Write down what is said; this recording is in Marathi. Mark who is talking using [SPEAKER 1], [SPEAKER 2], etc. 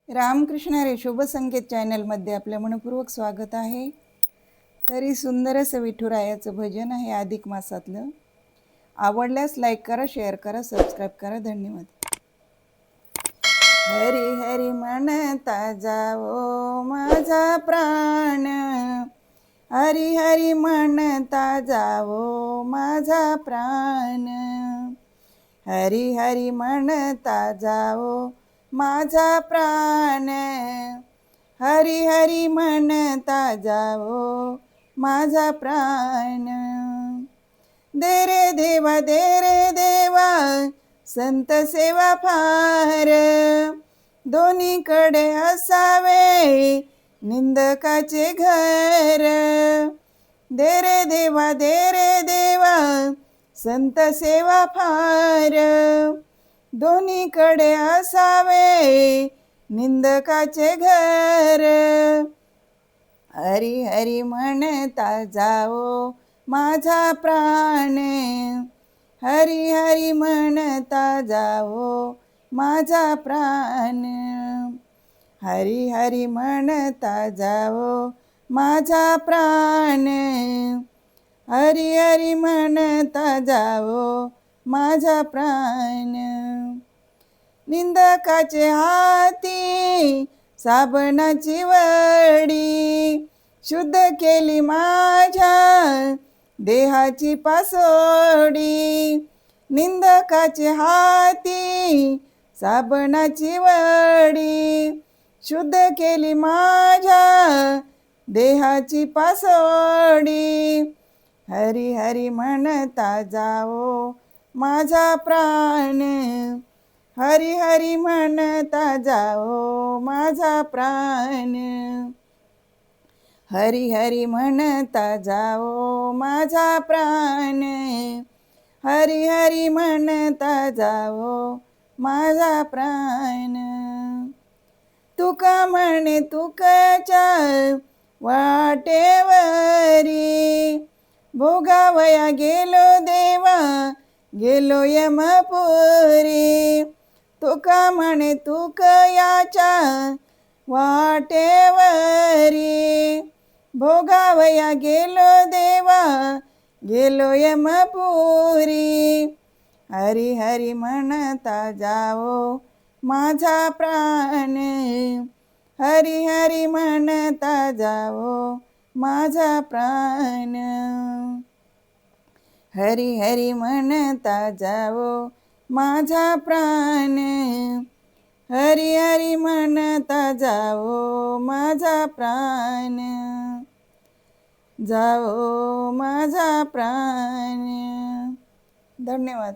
[SPEAKER 1] रामकृष्ण हरी शुभ संकेत चॅनलमध्ये आपल्या मनपूर्वक स्वागत आहे. तरी सुंदर असं विठुरायाचं भजन आहे अधिक मासातलं. आवडल्यास लाईक करा, शेअर करा, सबस्क्राईब करा. धन्यवाद. हरी हरी म्हणता जावो माझा प्राण, हरी हरी म्हणता जावो माझा प्राण, हरी हरी म्हणता जावो माझा प्राण, हरी हरी म्हणता जावो माझा प्राण. दे रे देवा संत सेवा फार, दोन्हीकडे असावे निंदकाचे घर. दे रे देवा संत सेवा फार, दोन्हीकडे असावे निंदकाचे घर. हरी हरी म्हणता जावो माझा प्राण, हरी हरी म्हणता जावो माझा प्राण, हरी हरी म्हणता जावो माझा प्राण, हरी हरी म्हणता जावो माझा प्राण. निंदकाचे हाती साबणाची वडी, शुद्ध केली माझ्या देहाची पासोडी. निंदकाचे हाती साबणाची वडी, शुद्ध केली माझ्या देहाची पासोडी. हरी हरी म्हणता जावो माझा प्राण, हरी हरी म्हणता जावो माझा प्राण, हरी हरी म्हणता जावो माझा प्राण, हरी हरी म्हणता जावो माझा प्राण. तुका म्हणे तुकाच्या वाटेवरी, भोगावया गेलो देवा गेलो यमपुरी. तुका म्हणे तुकयाच्या वाटेवरी, भोगावया गेलो देवा गेलो यमपुरी. हरी हरी म्हणता जावो माझा प्राण, हरी हरी म्हणता जावो माझा प्राण, हरी हरी म्हणता जावो माझा प्राण, हरी हरी म्हणता जावो माझा प्राण, जावो माझा प्राण. धन्यवाद.